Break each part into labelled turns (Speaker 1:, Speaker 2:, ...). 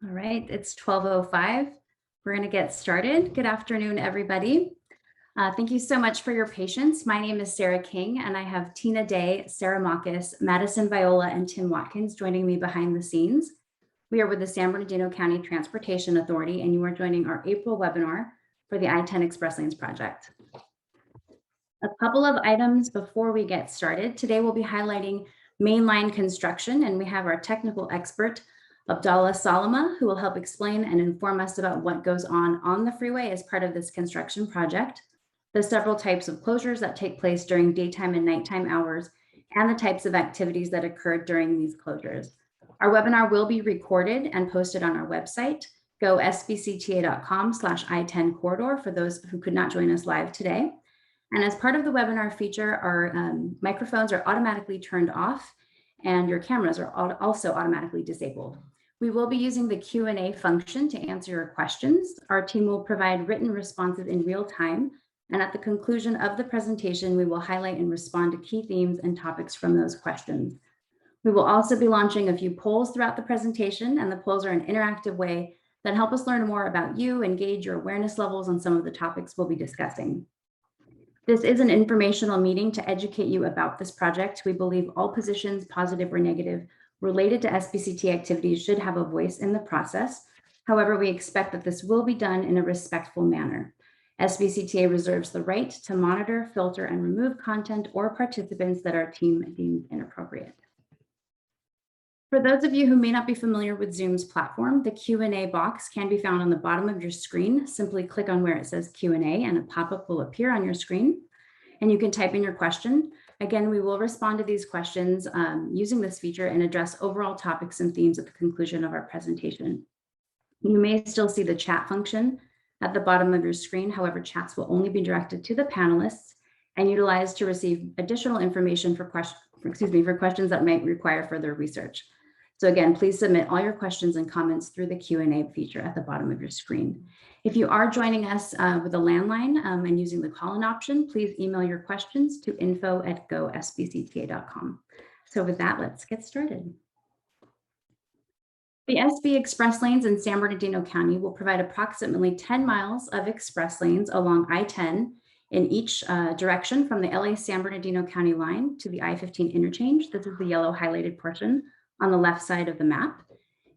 Speaker 1: All right, it's 12:05. We're going to get started. Good afternoon, everybody. Thank you so much for your patience. My name is Sarah King, and I have Tina Day, Sarah Makis, Madison Viola, and Tim Watkins joining me behind the scenes. We are with the San Bernardino County Transportation Authority, and you are joining our April webinar for the I-10 Express Lanes project. A couple of items before we get started. Today we'll be highlighting Mainline Construction, and we have our technical expert, Abdallah Salama, who will help explain and inform us about what goes on the freeway as part of this construction project, the several types of closures that take place during daytime and nighttime hours, and the types of activities that occur during these closures. Our webinar will be recorded and posted on our website. Go sbcta.com/I-10 corridor for those who could not join us live today. And as part of the webinar feature, our microphones are automatically turned off and your cameras are also automatically disabled. We will be using the Q&A function to answer your questions. Our team will provide written responses in real time. And at the conclusion of the presentation, we will highlight and respond to key themes and topics from those questions. We will also be launching a few polls throughout the presentation, and the polls are an interactive way that help us learn more about you and gauge your awareness levels on some of the topics we'll be discussing. This is an informational meeting to educate you about this project. We believe all positions, positive or negative, related to SBCTA activities should have a voice in the process. However, we expect that this will be done in a respectful manner. SBCTA reserves the right to monitor, filter, and remove content or participants that our team deems inappropriate. For those of you who may not be familiar with Zoom's platform, the Q&A box can be found on the bottom of your screen. Simply click on where it says Q&A and a pop-up will appear on your screen, and you can type in your question. Again, we will respond to these questions using this feature and address overall topics and themes at the conclusion of our presentation. You may still see the chat function at the bottom of your screen. However, chats will only be directed to the panelists and utilized to receive additional information for questions that might require further research. So again, please submit all your questions and comments through the Q&A feature at the bottom of your screen. If you are joining us with a landline and using the call-in option, please email your questions to info@gosbcta.com. So with that, let's get started. The SB Express Lanes in San Bernardino County will provide approximately 10 miles of express lanes along I-10 in each direction from the LA San Bernardino County line to the I-15 interchange. This is the yellow highlighted portion on the left side of the map.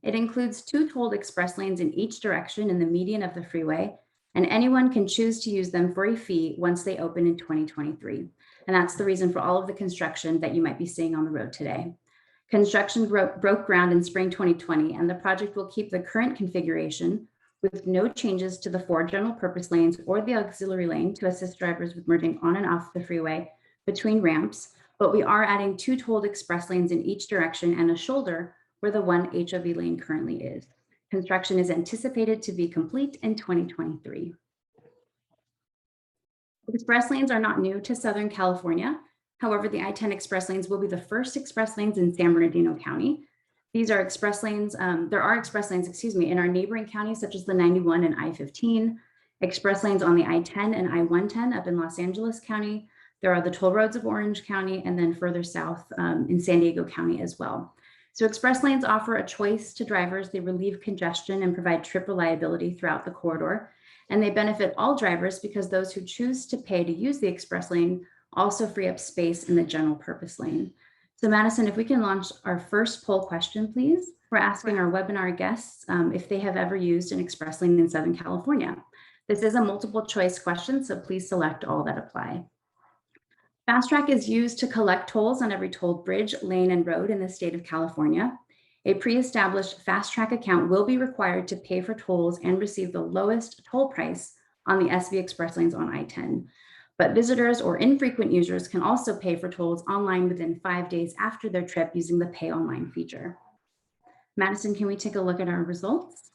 Speaker 1: It includes 2 tolled express lanes in each direction in the median of the freeway, and anyone can choose to use them for a fee once they open in 2023. And that's the reason for all of the construction that you might be seeing on the road today. Construction broke ground in spring 2020, and the project will keep the current configuration with no changes to the 4 general purpose lanes or the auxiliary lane to assist drivers with merging on and off the freeway between ramps. But we are adding 2 tolled express lanes in each direction and a shoulder where the 1 HOV lane currently is. Construction is anticipated to be complete in 2023. Express lanes are not new to Southern California. However, the I-10 express lanes will be the first express lanes in San Bernardino County. These are express lanes, there are express lanes, in our neighboring counties such as the 91 and I-15, express lanes on the I-10 and I-110 up in Los Angeles County. There are the toll roads of Orange County, and then further south in San Diego County as well. So express lanes offer a choice to drivers. They relieve congestion and provide trip reliability throughout the corridor. And they benefit all drivers because those who choose to pay to use the express lane also free up space in the general purpose lane. So Madison, if we can launch our first poll question, please. We're asking our webinar guests if they have ever used an express lane in Southern California. This is a multiple choice question, so please select all that apply. Fast Track is used to collect tolls on every tolled bridge, lane, and road in the state of California. A pre-established Fast Track account will be required to pay for tolls and receive the lowest toll price on the SV Express lanes on I-10. But visitors or infrequent users can also pay for tolls online within 5 days after their trip using the Pay Online feature. Madison, can we take a look at our results?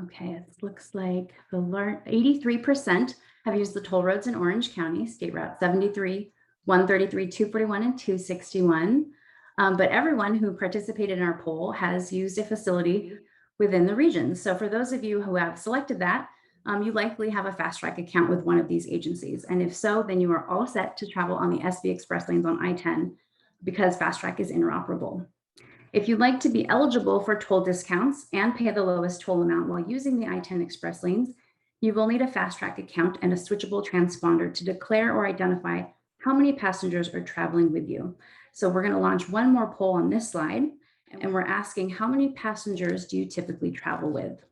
Speaker 1: Okay, it looks like the 83% have used the toll roads in Orange County, State Route 73, 133, 241, and 261. But everyone who participated in our poll has used a facility within the region. So for those of you who have selected that, you likely have a Fast Track account with one of these agencies. And if so, then you are all set to travel on the SV Express lanes on I-10 because Fast Track is interoperable. If you'd like to be eligible for toll discounts and pay the lowest toll amount while using the I-10 express lanes, you will need a fast track account and a switchable transponder to declare or identify how many passengers are traveling with you. So we're going to launch one more poll on this slide, and we're asking, how many passengers do you typically travel with?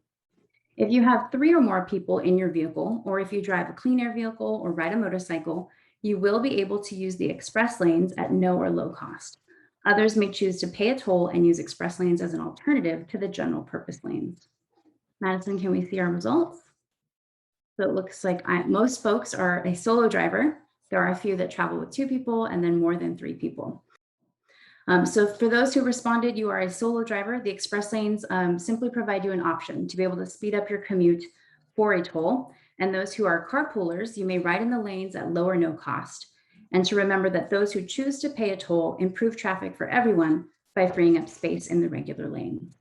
Speaker 1: If you have 3 or more people in your vehicle, or if you drive a clean air vehicle or ride a motorcycle, you will be able to use the express lanes at no or low cost. Others may choose to pay a toll and use express lanes as an alternative to the general purpose lanes. Madison, can we see our results? So it looks like most folks are a solo driver. There are a few that travel with 2 people and then more than 3 people. So for those who responded, you are a solo driver. The express lanes simply provide you an option to be able to speed up your commute for a toll. And those who are carpoolers, you may ride in the lanes at low or no cost. And to remember that those who choose to pay a toll improve traffic for everyone by freeing up space in the regular lane.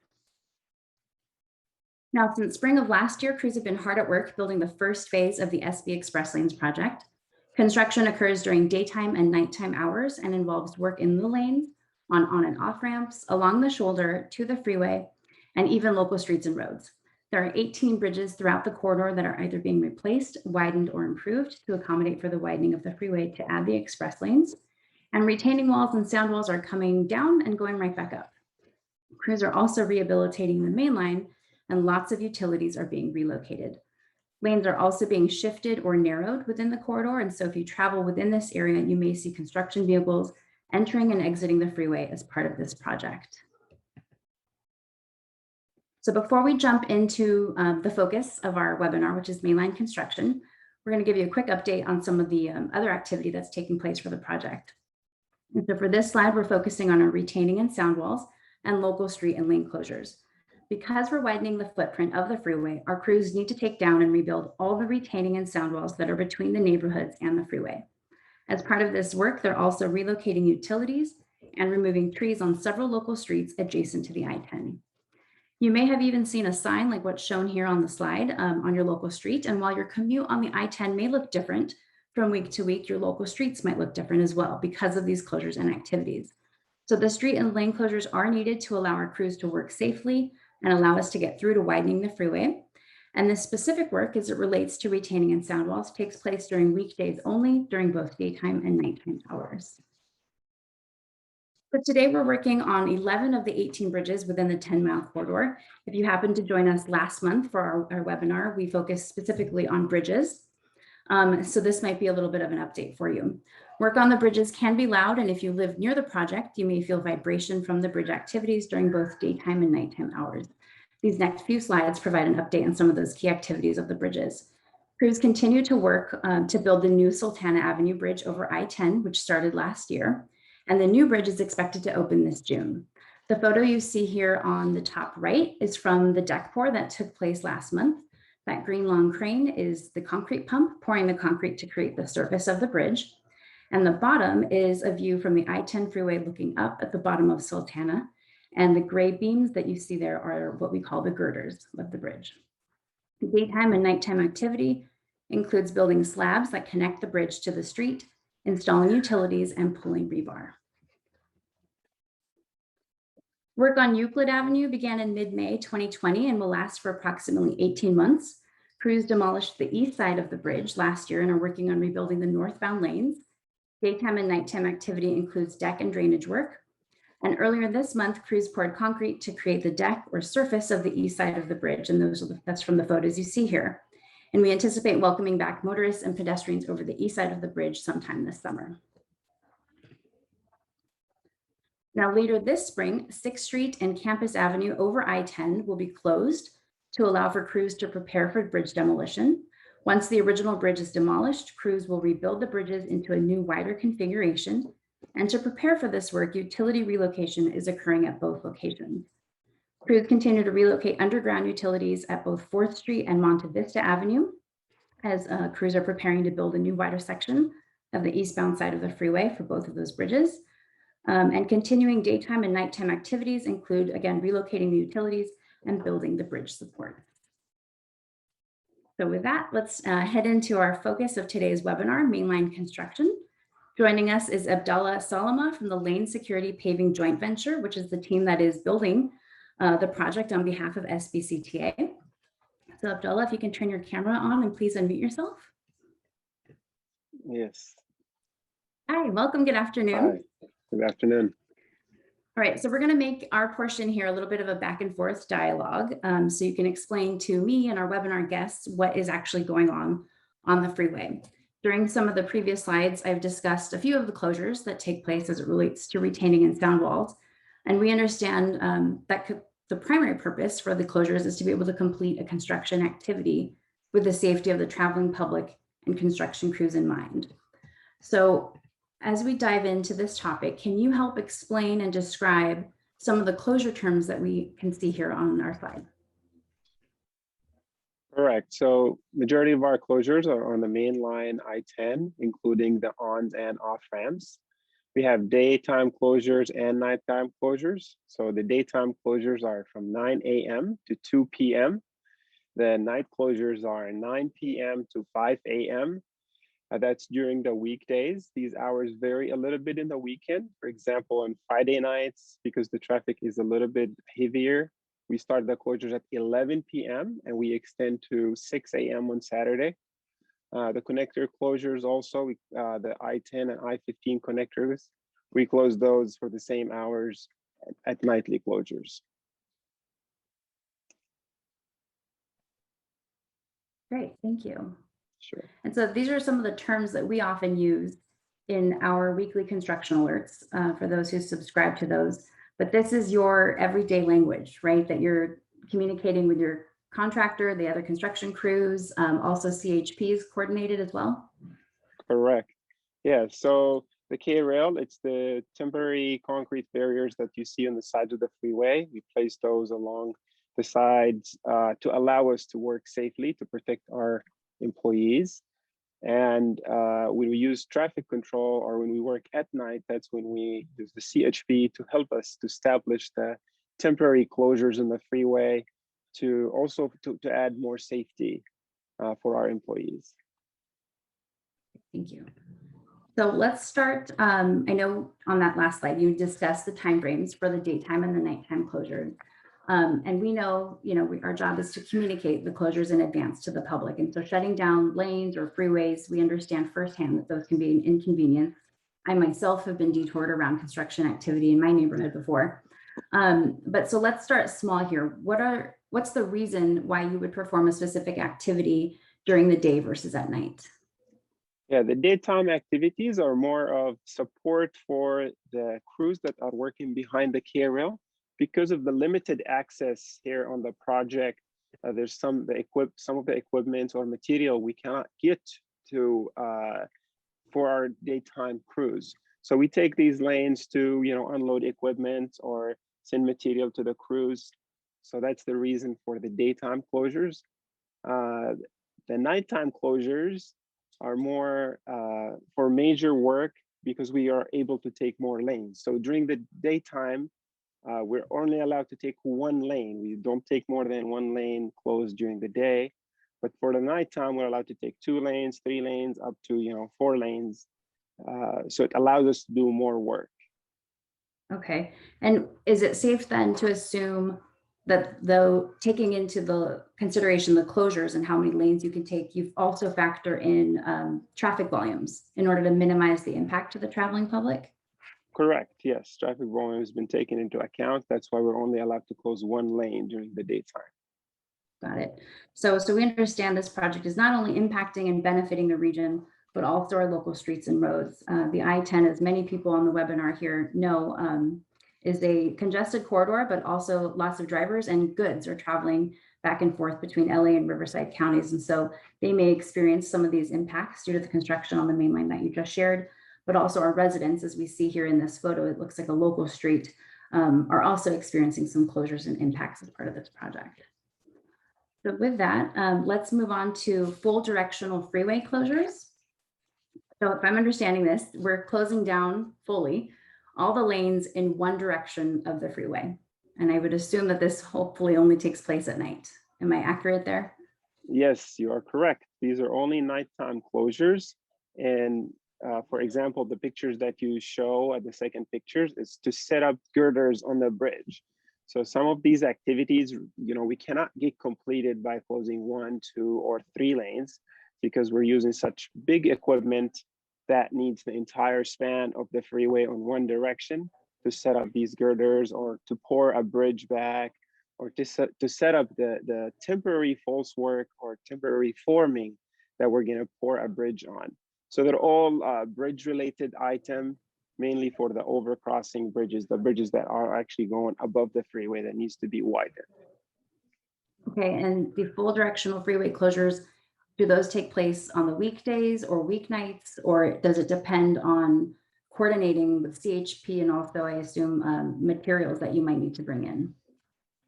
Speaker 1: Now, since spring of last year, crews have been hard at work building the first phase of the SB Express Lanes project. Construction occurs during daytime and nighttime hours and involves work in the lanes, on and off ramps, along the shoulder, to the freeway, and even local streets and roads. There are 18 bridges throughout the corridor that are either being replaced, widened, or improved to accommodate for the widening of the freeway to add the express lanes. And retaining walls and sound walls are coming down and going right back up. Crews are also rehabilitating the main line, and lots of utilities are being relocated. Lanes are also being shifted or narrowed within the corridor, and so if you travel within this area, you may see construction vehicles entering and exiting the freeway as part of this project. So before we jump into the focus of our webinar, which is Mainline Construction, we're going to give you a quick update on some of the other activity that's taking place for the project. And so for this slide, we're focusing on our retaining and sound walls and local street and lane closures. Because we're widening the footprint of the freeway, our crews need to take down and rebuild all the retaining and sound walls that are between the neighborhoods and the freeway. As part of this work, they're also relocating utilities and removing trees on several local streets adjacent to the I-10. You may have even seen a sign like what's shown here on the slide on your local street. And while your commute on the I-10 may look different from week to week, your local streets might look different as well because of these closures and activities. So the street and lane closures are needed to allow our crews to work safely and allow us to get through to widening the freeway. And this specific work, as it relates to retaining and sound walls, takes place during weekdays only, during both daytime and nighttime hours. But today we're working on 11 of the 18 bridges within the 10-mile corridor. If you happened to join us last month for our webinar, we focused specifically on bridges. So this might be a little bit of an update for you. Work on the bridges can be loud, and if you live near the project, you may feel vibration from the bridge activities during both daytime and nighttime hours. These next few slides provide an update on some of those key activities of the bridges. Crews continue to work to build the new Sultana Avenue Bridge over I-10, which started last year. And the new bridge is expected to open this June. The photo you see here on the top right is from the deck pour that took place last month. That green long crane is the concrete pump pouring the concrete to create the surface of the bridge. And the bottom is a view from the I-10 freeway looking up at the bottom of Sultana. And the gray beams that you see there are what we call the girders of the bridge. The daytime and nighttime activity includes building slabs that connect the bridge to the street, installing utilities, and pulling rebar. Work on Euclid Avenue began in mid-May 2020 and will last for approximately 18 months. Crews demolished the east side of the bridge last year and are working on rebuilding the northbound lanes. Daytime and nighttime activity includes deck and drainage work. And earlier this month, crews poured concrete to create the deck or surface of the east side of the bridge. And that's from the photos you see here. And we anticipate welcoming back motorists and pedestrians over the east side of the bridge sometime this summer. Now later this spring, 6th Street and Campus Avenue over I-10 will be closed to allow for crews to prepare for bridge demolition. Once the original bridge is demolished, crews will rebuild the bridges into a new wider configuration. And to prepare for this work, utility relocation is occurring at both locations. Crews continue to relocate underground utilities at both 4th Street and Monte Vista Avenue as crews are preparing to build a new wider section of the eastbound side of the freeway for both of those bridges. And continuing daytime and nighttime activities include, again, relocating the utilities and building the bridge support. So with that, let's head into our focus of today's webinar, Mainline Construction. Joining us is Abdullah Salama from the Lane Security Paving Joint Venture, which is the team that is building the project on behalf of SBCTA. So Abdullah, if you can turn your camera on and please unmute yourself.
Speaker 2: Yes.
Speaker 1: Hi, welcome, good afternoon.
Speaker 2: Hi, good afternoon.
Speaker 1: All right, so we're gonna make our portion here a little bit of a back and forth dialogue so you can explain to me and our webinar guests what is actually going on the freeway. During some of the previous slides, I've discussed a few of the closures that take place as it relates to retaining and sound walls. And we understand that the primary purpose for the closures is to be able to complete a construction activity with the safety of the traveling public and construction crews in mind. So as we dive into this topic, can you help explain and describe some of the closure terms that we can see here on our slide?
Speaker 2: Correct. So majority of our closures are on the main line I-10, including the on and off ramps. We have daytime closures and nighttime closures. So the daytime closures are from 9 a.m. to 2 p.m. The night closures are 9 p.m. to 5 a.m. That's during the weekdays. These hours vary a little bit in the weekend. For example, on Friday nights, because the traffic is a little bit heavier, we start the closures at 11 p.m. and we extend to 6 a.m. on Saturday. The connector closures also, the I-10 and I-15 connectors, we close those for the same hours at nightly closures.
Speaker 1: Great, thank you.
Speaker 2: Sure.
Speaker 1: And so these are some of the terms that we often use in our weekly construction alerts for those who subscribe to those. But this is your everyday language, right? That you're communicating with your contractor, the other construction crews, also CHPs coordinated as well?
Speaker 2: Correct. Yeah, so the K-rail, it's the temporary concrete barriers that you see on the sides of the freeway. We place those along the sides to allow us to work safely, to protect our employees. And when we use traffic control or when we work at night, that's when we use the CHP to help us to establish the temporary closures in the freeway to also to add more safety for our employees.
Speaker 1: Thank you. So let's start. I know on that last slide, you discussed the timeframes for the daytime and the nighttime closures. And we know, our job is to communicate the closures in advance to the public. And so shutting down lanes or freeways, we understand firsthand that those can be an inconvenience. I myself have been detoured around construction activity in my neighborhood before. But so let's start small here. What's the reason why you would perform a specific activity during the day versus at night?
Speaker 2: Yeah, the daytime activities are more of support for the crews that are working behind the K-rail. Because of the limited access here on the project, there's some of the equipment or material we cannot get to for our daytime crews. So we take these lanes to unload equipment or send material to the crews. So that's the reason for the daytime closures. The nighttime closures are more for major work because we are able to take more lanes. So during the daytime, we're only allowed to take one lane. We don't take more than one lane closed during the day. But for the nighttime, we're allowed to take 2 lanes, 3 lanes, up to 4 lanes. So it allows us to do more work. Okay.
Speaker 1: And is it safe then to assume that though taking into the consideration the closures and how many lanes you can take, you've also factor in traffic volumes in order to minimize the impact to the traveling public?
Speaker 2: Correct. Yes, traffic volume has been taken into account. That's why we're only allowed to close 1 lane during the daytime.
Speaker 1: Got it. So we understand this project is not only impacting and benefiting the region, but also our local streets and roads. The I-10, as many people on the webinar here know, is a congested corridor, but also lots of drivers and goods are traveling back and forth between LA and Riverside counties. And so they may experience some of these impacts due to the construction on the main line that you just shared, but also our residents, as we see here in this photo, it looks like a local street, are also experiencing some closures and impacts as part of this project. So with that, let's move on to full directional freeway closures. So if I'm understanding this, we're closing down fully all the lanes in one direction of the freeway. And I would assume that this hopefully only takes place at night. Am I accurate there?
Speaker 2: Yes, you are correct. These are only nighttime closures. And for example, the pictures that you show at the second pictures is to set up girders on the bridge. So some of these activities, we cannot get completed by closing 1, 2, or 3 lanes because we're using such big equipment that needs the entire span of the freeway on one direction to set up these girders or to pour a bridge back or to set up the temporary false work or temporary forming that we're going to pour a bridge on. So they're all bridge-related items, mainly for the overcrossing bridges, the bridges that are actually going above the freeway that needs to be wider.
Speaker 1: Okay, and the full directional freeway closures, do those take place on the weekdays or weeknights, or does it depend on coordinating with CHP and also, I assume, materials that you might need to bring in?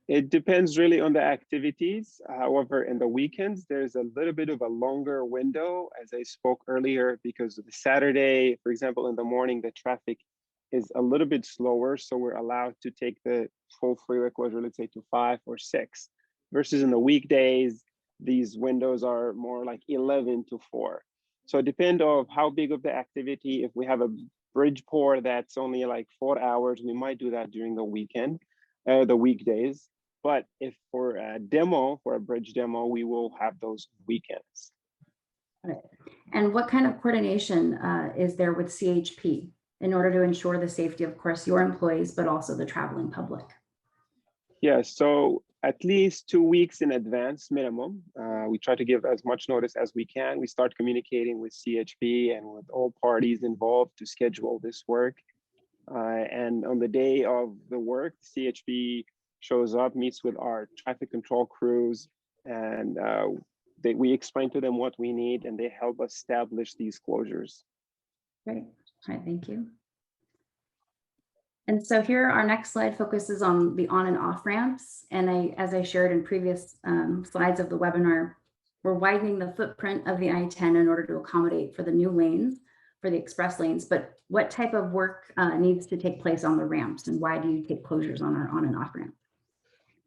Speaker 2: It depends really on the activities. However, in the weekends, there's a little bit of a longer window, as I spoke earlier, because of the Saturday, for example, in the morning, the traffic is a little bit slower. So we're allowed to take the full freeway closure, let's say to 5 or 6, versus in the weekdays, these windows are more like 11 to 4. So it depends on how big of the activity. If we have a bridge pour that's only like 4 hours, we might do that during the weekend, the weekdays. But if for a demo, for a bridge demo, we will have those weekends.
Speaker 1: Right. And what kind of coordination is there with CHP in order to ensure the safety, of course, your employees, but also the traveling public?
Speaker 2: Yeah, so at least 2 weeks in advance minimum. We try to give as much notice as we can. We start communicating with CHP and with all parties involved to schedule this work. And on the day of the work, CHP shows up, meets with our traffic control crews, and we explain to them what we need, and they help us establish these closures.
Speaker 1: Great. All right, thank you. And so here, our next slide focuses on the on and off ramps. And as I shared in previous slides of the webinar, we're widening the footprint of the I-10 in order to accommodate for the new lanes, for the express lanes. But what type of work needs to take place on the ramps, and why do you take closures on our on and off ramp?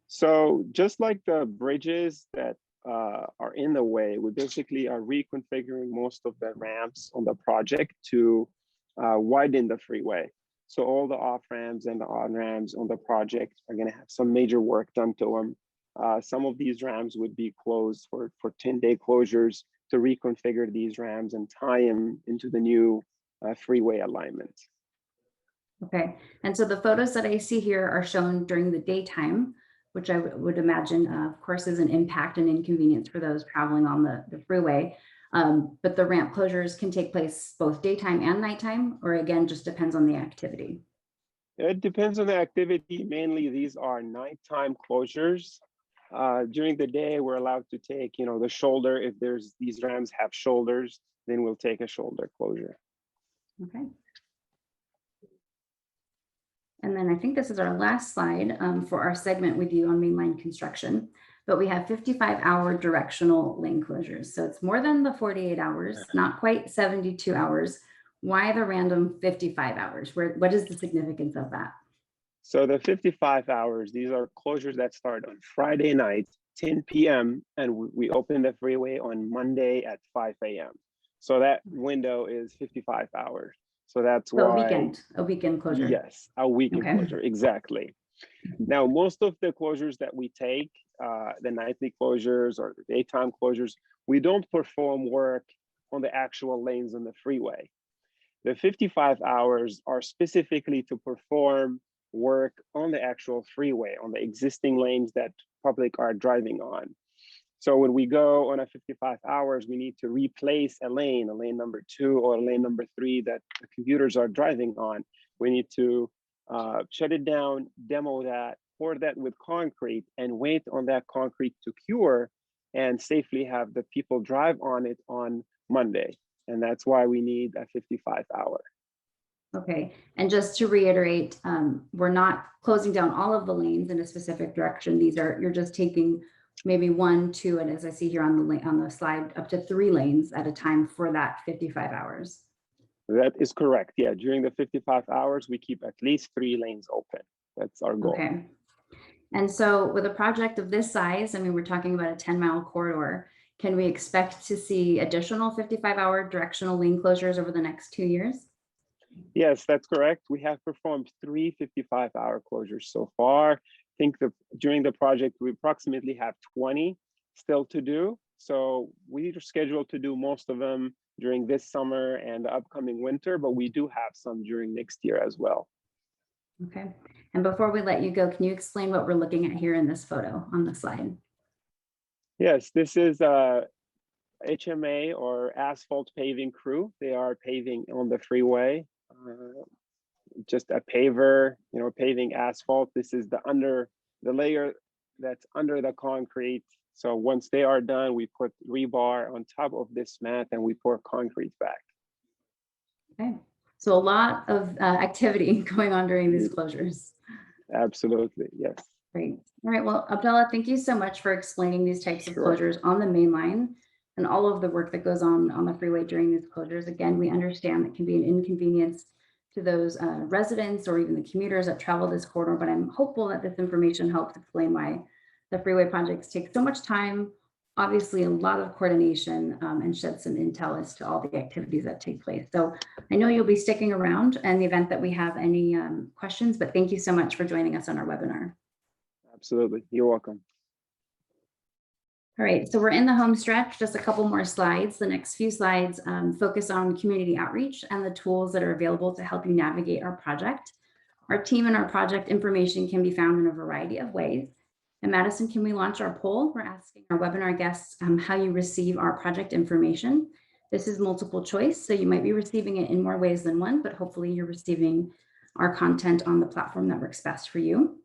Speaker 2: So just like the bridges that are in the way, we basically are reconfiguring most of the ramps on the project to widen the freeway. So all the off ramps and the on ramps on the project are going to have some major work done to them. Some of these ramps would be closed for 10-day closures to reconfigure these ramps and tie them into the new freeway alignment.
Speaker 1: Okay, and so the photos that I see here are shown during the daytime, which I would imagine, of course, is an impact and inconvenience for those traveling on the freeway. But the ramp closures can take place both daytime and nighttime, or again, just depends on the activity.
Speaker 2: It depends on the activity. Mainly, these are nighttime closures. During the day, we're allowed to take, the shoulder. If these ramps have shoulders, then we'll take a shoulder closure.
Speaker 1: Okay. And then I think this is our last slide for our segment with you on Mainline Construction, but we have 55-hour directional lane closures. So it's more than the 48 hours, not quite 72 hours. Why the random 55 hours? What is the significance of that?
Speaker 2: So the 55 hours, these are closures that start on Friday night, 10 p.m., and we open the freeway on Monday at 5 a.m. So that window is 55 hours. So that's why
Speaker 1: a weekend closure.
Speaker 2: Yes, a weekend closure, exactly. Now, most of the closures that we take, the nightly closures or the daytime closures, we don't perform work on the actual lanes on the freeway. The 55 hours are specifically to perform work on the actual freeway, on the existing lanes that public are driving on. So when we go on a 55 hours, we need to replace a lane number 2 or a lane number 3 that the computers are driving on. We need to shut it down, demo that, pour that with concrete, and wait on that concrete to cure and safely have the people drive on it on Monday. And that's why we need a 55 hour. Okay.
Speaker 1: And just to reiterate, we're not closing down all of the lanes in a specific direction. You're just taking maybe 1, 2, and as I see here on the slide, up to 3 lanes at a time for that 55 hours.
Speaker 2: That is correct. Yeah, during the 55 hours, we keep at least 3 lanes open. That's our goal.
Speaker 1: Okay. And so with a project of this size, I mean, we're talking about a 10-mile corridor. Can we expect to see additional 55-hour directional lane closures over the next 2 years?
Speaker 2: Yes, that's correct. We have performed 3 55-hour closures so far. I think during the project, we approximately have 20 still to do. So we are scheduled to do most of them during this summer and the upcoming winter, but we do have some during next year as well.
Speaker 1: Okay. And before we let you go, can you explain what we're looking at here in this photo on the slide?
Speaker 2: Yes, this is HMA or Asphalt Paving crew. They are paving on the freeway. Just a paver, paving asphalt. This is the layer that's under the concrete. So once they are done, we put rebar on top of this mat and we pour concrete back.
Speaker 1: Okay. So a lot of activity going on during these closures.
Speaker 2: Absolutely, yes.
Speaker 1: Great. All right. Well, Abdullah, thank you so much for explaining these types of
Speaker 2: Sure.
Speaker 1: closures on the main line and all of the work that goes on the freeway during these closures. Again, we understand that can be an inconvenience to those residents or even the commuters that travel this corridor, but I'm hopeful that this information helps explain why the freeway projects take so much time, obviously a lot of coordination, and shed some intel as to all the activities that take place. So I know you'll be sticking around in the event that we have any questions, but thank you so much for joining us on our webinar.
Speaker 2: Absolutely. You're welcome.
Speaker 1: All right, so we're in the home stretch, just a couple more slides. The next few slides focus on community outreach and the tools that are available to help you navigate our project. Our team and our project information can be found in a variety of ways. And Madison, can we launch our poll? We're asking our webinar guests how you receive our project information. This is multiple choice, so you might be receiving it in more ways than one, but hopefully you're receiving our content on the platform that works best for you.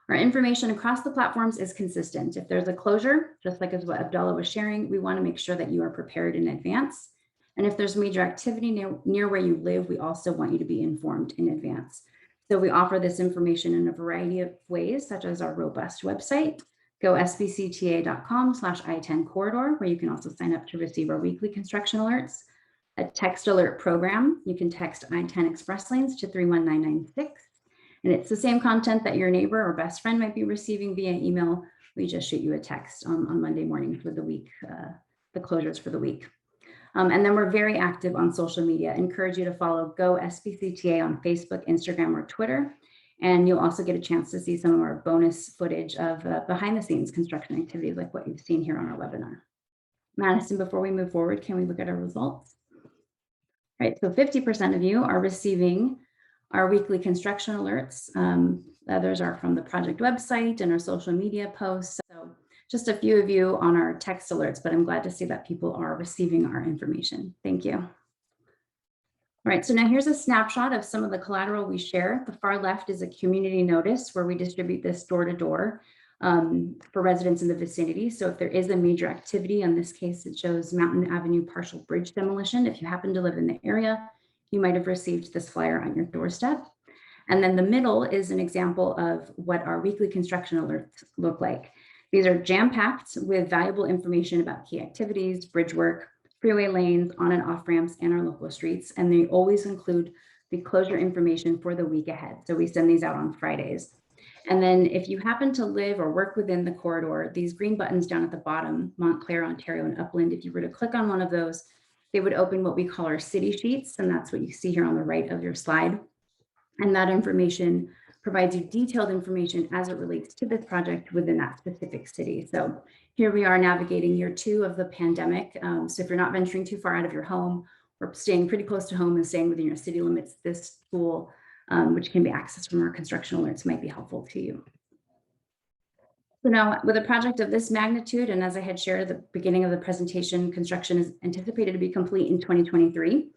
Speaker 1: Our information across the platforms is consistent. If there's a closure, just like as what Abdullah was sharing, we want to make sure that you are prepared in advance. And if there's major activity near where you live, we also want you to be informed in advance. So we offer this information in a variety of ways, such as our robust website, gosbcta.com/I-10 corridor, where you can also sign up to receive our weekly construction alerts. A text alert program, you can text I-10 express lanes to 31996. And it's the same content that your neighbor or best friend might be receiving via email. We just shoot you a text on Monday morning for the week, the closures for the week. And then we're very active on social media. I encourage you to follow Go SBCTA on Facebook, Instagram, or Twitter. And you'll also get a chance to see some of our bonus footage of behind the scenes construction activities like what you've seen here on our webinar. Madison, before we move forward, can we look at our results? All right, so 50% of you are receiving our weekly construction alerts. Others are from the project website and our social media posts. So just a few of you on our text alerts, but I'm glad to see that people are receiving our information. Thank you. All right, so now here's a snapshot of some of the collateral we share. The far left is a community notice where we distribute this door to door for residents in the vicinity. So if there is a major activity, in this case, it shows Mountain Avenue partial bridge demolition. If you happen to live in the area, you might have received this flyer on your doorstep. And then the middle is an example of what our weekly construction alerts look like. These are jam-packed with valuable information about key activities, bridge work, freeway lanes, on and off ramps, and our local streets. And they always include the closure information for the week ahead. So we send these out on Fridays. And then if you happen to live or work within the corridor, these green buttons down at the bottom, Montclair, Ontario, and Upland, if you were to click on one of those, they would open what we call our city sheets, and that's what you see here on the right of your slide. And that information provides you detailed information as it relates to this project within that specific city. So here we are navigating year 2 of the pandemic. So if you're not venturing too far out of your home or staying pretty close to home and staying within your city limits, this tool, which can be accessed from our construction alerts, might be helpful to you. So now with a project of this magnitude, and as I had shared at the beginning of the presentation, construction is anticipated to be complete in 2023.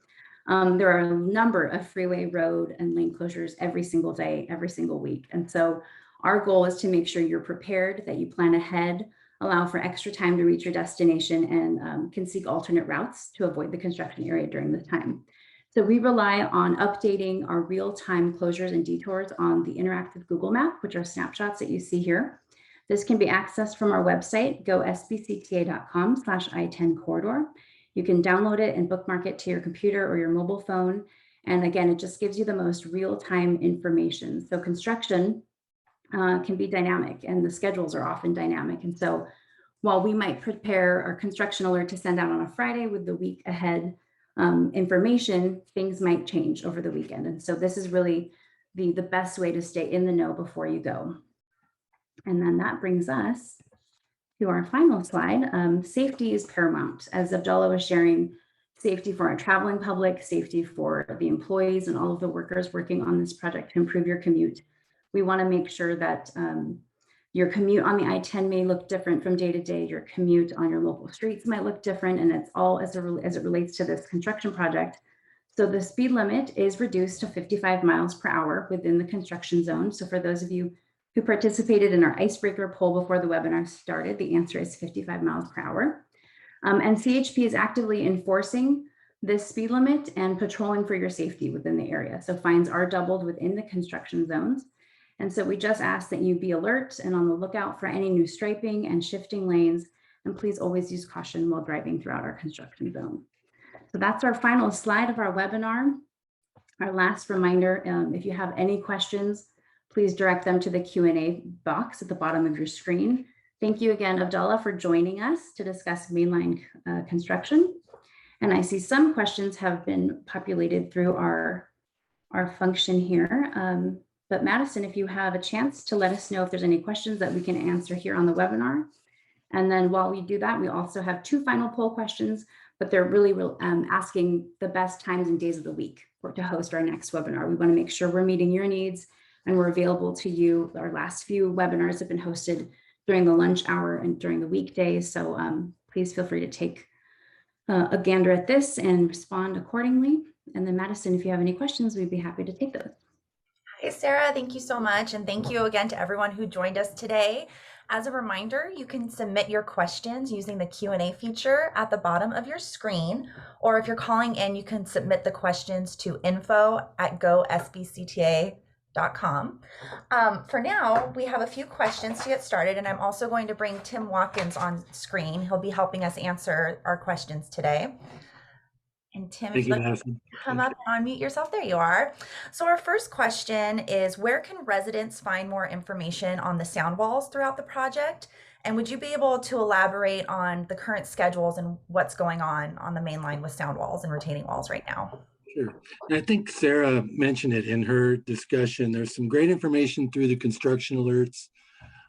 Speaker 1: There are a number of freeway, road, and lane closures every single day, every single week. And so our goal is to make sure you're prepared, that you plan ahead, allow for extra time to reach your destination, and can seek alternate routes to avoid the construction area during this time. So we rely on updating our real-time closures and detours on the interactive Google map, which are snapshots that you see here. This can be accessed from our website, gosbcta.com/I-10 corridor. You can download it and bookmark it to your computer or your mobile phone. And again, it just gives you the most real-time information. So construction can be dynamic, and the schedules are often dynamic. And so while we might prepare our construction alert to send out on a Friday with the week ahead information, things might change over the weekend. And so this is really the best way to stay in the know before you go. And then that brings us to our final slide. Safety is paramount. As Abdullah was sharing, safety for our traveling public, safety for the employees and all of the workers working on this project to improve your commute. We want to make sure that your commute on the I-10 may look different from day to day. Your commute on your local streets might look different, and it's all as it relates to this construction project. So the speed limit is reduced to 55 miles per hour within the construction zone. So for those of you who participated in our icebreaker poll before the webinar started, the answer is 55 miles per hour. And CHP is actively enforcing this speed limit and patrolling for your safety within the area. So fines are doubled within the construction zones. And so we just ask that you be alert and on the lookout for any new striping and shifting lanes, and please always use caution while driving throughout our construction zone. So that's our final slide of our webinar. Our last reminder, if you have any questions, please direct them to the Q&A box at the bottom of your screen. Thank you again, Abdullah, for joining us to discuss mainline construction. And I see some questions have been populated through our function here. But Madison, if you have a chance to let us know if there's any questions that we can answer here on the webinar. And then while we do that, we also have 2 final poll questions, but they're really asking the best times and days of the week to host our next webinar. We want to make sure we're meeting your needs and we're available to you. Our last few webinars have been hosted during the lunch hour and during the weekdays. So please feel free to take a gander at this and respond accordingly. And then Madison, if you have any questions, we'd be happy to take those.
Speaker 3: Hi, Sarah. Thank you so much. And thank you again to everyone who joined us today. As a reminder, you can submit your questions using the Q&A feature at the bottom of your screen. Or if you're calling in, you can submit the questions to info@gosbcta.com. For now, we have a few questions to get started, and I'm also going to bring Tim Watkins on screen. He'll be helping us answer our questions today. And Tim, if you'd like to come up and unmute yourself, there you are. So our first question is, where can residents find more information on the sound walls throughout the project? And would you be able to elaborate on the current schedules and what's going on the main line with sound walls and retaining walls right now?
Speaker 4: Sure. And I think Sarah mentioned it in her discussion. There's some great information through the construction alerts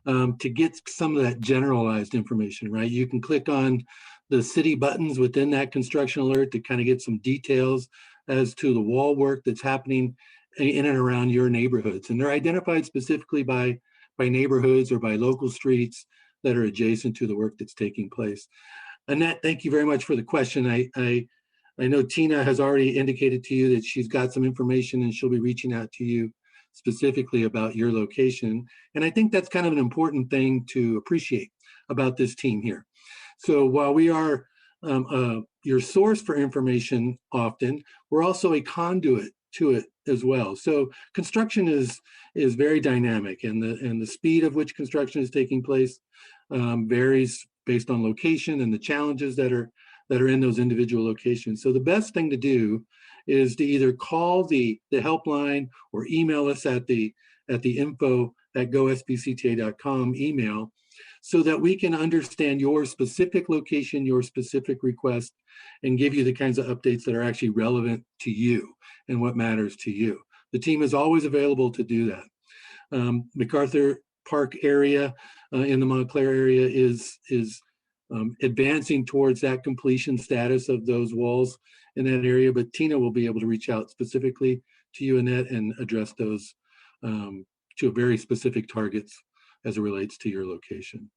Speaker 4: to get some of that generalized information, right? You can click on the city buttons within that construction alert to kind of get some details as to the wall work that's happening in and around your neighborhoods. And they're identified specifically by neighborhoods or by local streets that are adjacent to the work that's taking place. Annette, thank you very much for the question. I know Tina has already indicated to you that she's got some information and she'll be reaching out to you specifically about your location. And I think that's kind of an important thing to appreciate about this team here. So while we are your source for information often, we're also a conduit to it as well. So construction is very dynamic, and the speed of which construction is taking place varies based on location and the challenges that are in those individual locations. So the best thing to do is to either call the helpline or email us at the info@gosbcta.com email, so that we can understand your specific location, your specific request, and give you the kinds of updates that are actually relevant to you and what matters to you. The team is always available to do that. MacArthur Park area in the Montclair area is advancing towards that completion status of those walls in that area, but Tina will be able to reach out specifically to you, Annette, and address those to very specific targets as it relates to your location.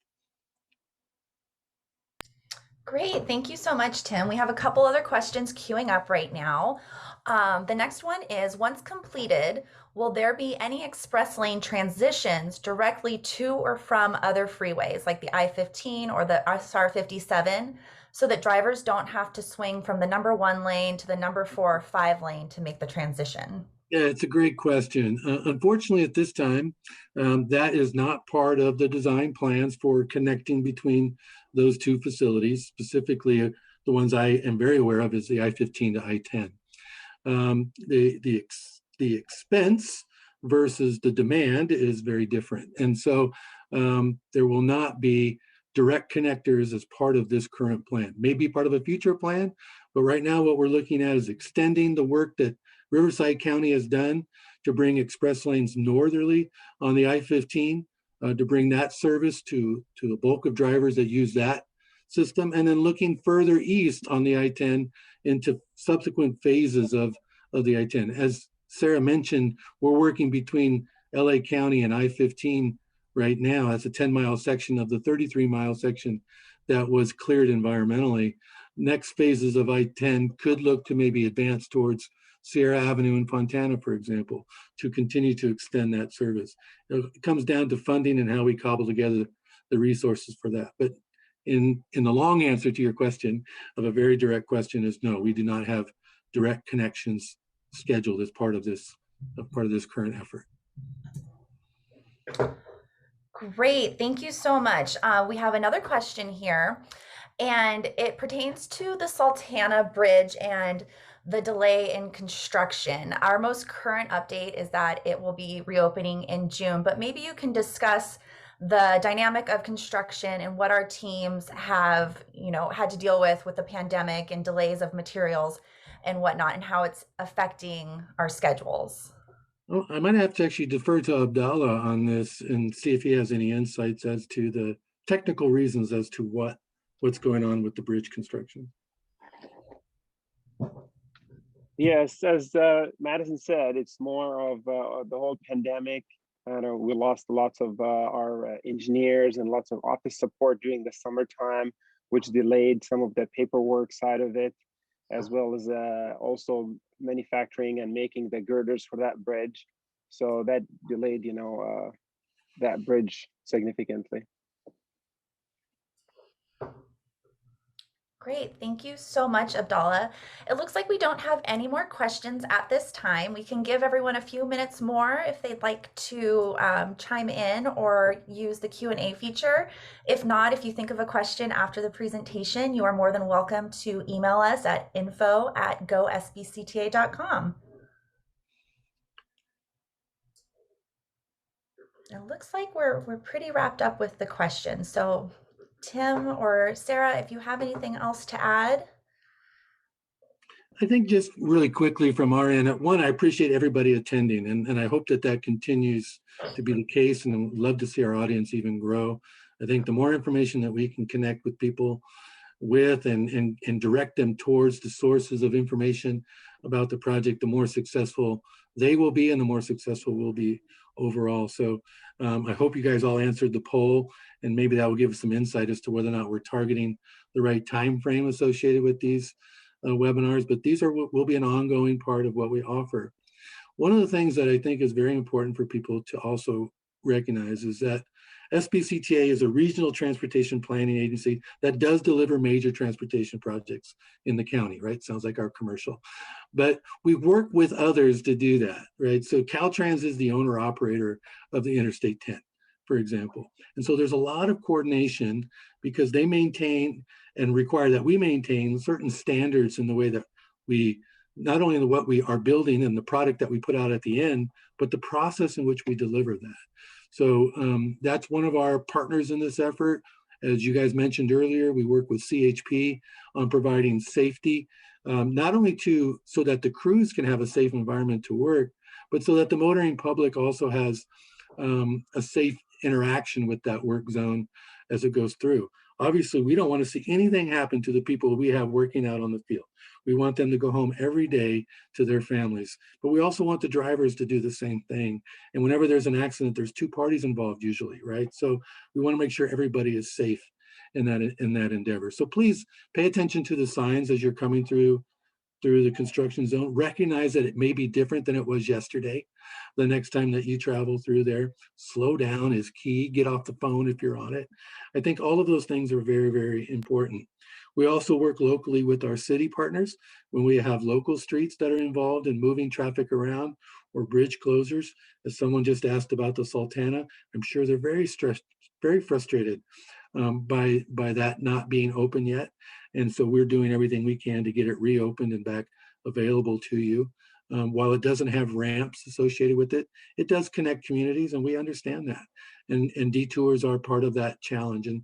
Speaker 3: Great, thank you so much, Tim. We have a couple other questions queuing up right now. The next one is, once completed, will there be any express lane transitions directly to or from other freeways like the I-15 or the SR-57, so that drivers don't have to swing from the number 1 lane to the number 4 or 5 lane to make the transition?
Speaker 4: Yeah, it's a great question. Unfortunately, at this time, that is not part of the design plans for connecting between those two facilities. Specifically, the ones I am very aware of is the I-15 to I-10. The expense versus the demand is very different. And so there will not be direct connectors as part of this current plan. Maybe part of a future plan, but right now what we're looking at is extending the work that Riverside County has done to bring express lanes northerly on the I-15, to bring that service to the bulk of drivers that use that system, and then looking further east on the I-10 into subsequent phases of the I-10. As Sarah mentioned, we're working between LA County and I-15 right now. That's a 10-mile section of the 33-mile section that was cleared environmentally. Next phases of I-10 could look to maybe advance towards Sierra Avenue in Fontana, for example, to continue to extend that service. It comes down to funding and how we cobble together the resources for that. But in the long answer to your question, of a very direct question, is no, we do not have direct connections scheduled as part of this current effort.
Speaker 3: Great, thank you so much. We have another question here, and it pertains to the Sultana Bridge and the delay in construction. Our most current update is that it will be reopening in June, but maybe you can discuss the dynamic of construction and what our teams have, had to deal with the pandemic and delays of materials and whatnot, and how it's affecting our schedules.
Speaker 4: Well, I might have to actually defer to Abdallah on this and see if he has any insights as to the technical reasons as to what's going on with the bridge construction.
Speaker 2: Yes, as Madison said, it's more of the whole pandemic. We lost lots of our engineers and lots of office support during the summertime, which delayed some of the paperwork side of it, as well as also manufacturing and making the girders for that bridge. So that delayed, that bridge significantly.
Speaker 3: Great, thank you so much, Abdallah. It looks like we don't have any more questions at this time. We can give everyone a few minutes more if they'd like to chime in or use the Q&A feature. If not, if you think of a question after the presentation, you are more than welcome to email us at info@gosbcta.com. It looks like we're pretty wrapped up with the questions. So Tim or Sarah, if you have anything else to add.
Speaker 4: I think just really quickly from our end, one, I appreciate everybody attending, and I hope that continues to be the case, and I'd love to see our audience even grow. I think the more information that we can connect with people with and direct them towards the sources of information about the project, the more successful they will be and the more successful we'll be overall. So I hope you guys all answered the poll, and maybe that will give us some insight as to whether or not we're targeting the right time frame associated with these webinars, but these will be an ongoing part of what we offer. One of the things that I think is very important for people to also recognize is that SBCTA is a regional transportation planning agency that does deliver major transportation projects in the county, right? Sounds like our commercial. But we work with others to do that, right? So Caltrans is the owner operator of the Interstate 10, for example. And so there's a lot of coordination because they maintain and require that we maintain certain standards in the way that we, not only in what we are building and the product that we put out at the end, but the process in which we deliver that. So that's one of our partners in this effort. As you guys mentioned earlier, we work with CHP on providing safety, not only so that the crews can have a safe environment to work, but so that the motoring public also has a safe interaction with that work zone as it goes through. Obviously, we don't want to see anything happen to the people we have working out on the field. We want them to go home every day to their families, but we also want the drivers to do the same thing. And whenever there's an accident, there's two parties involved usually, right? So we want to make sure everybody is safe in that endeavor. So please pay attention to the signs as you're coming through the construction zone. Recognize that it may be different than it was yesterday. The next time that you travel through there, slow down is key. Get off the phone if you're on it. I think all of those things are very, very important. We also work locally with our city partners when we have local streets that are involved in moving traffic around or bridge closures. As someone just asked about the Sultana, I'm sure they're very stressed, very frustrated by that not being open yet. And so we're doing everything we can to get it reopened and back available to you. While it doesn't have ramps associated with it, it does connect communities, and we understand that. And detours are part of that challenge. And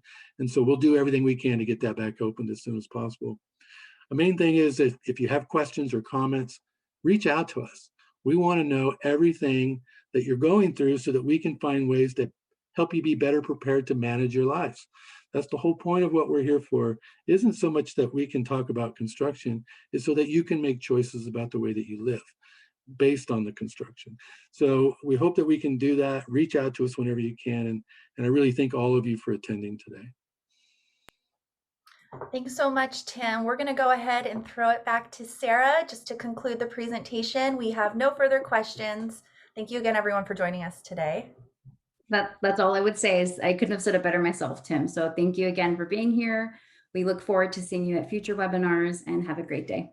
Speaker 4: so we'll do everything we can to get that back open as soon as possible. The main thing is that if you have questions or comments, reach out to us. We want to know everything that you're going through so that we can find ways to help you be better prepared to manage your lives. That's the whole point of what we're here for. Isn't so much that we can talk about construction, is so that you can make choices about the way that you live based on the construction. So we hope that we can do that. Reach out to us whenever you can. And I really thank all of you for attending today.
Speaker 3: Thanks so much, Tim. We're going to go ahead and throw it back to Sarah just to conclude the presentation. We have no further questions. Thank you again, everyone, for joining us today.
Speaker 1: That's all I would say. Is I couldn't have said it better myself, Tim. So thank you again for being here. We look forward to seeing you at future webinars, and have a great day.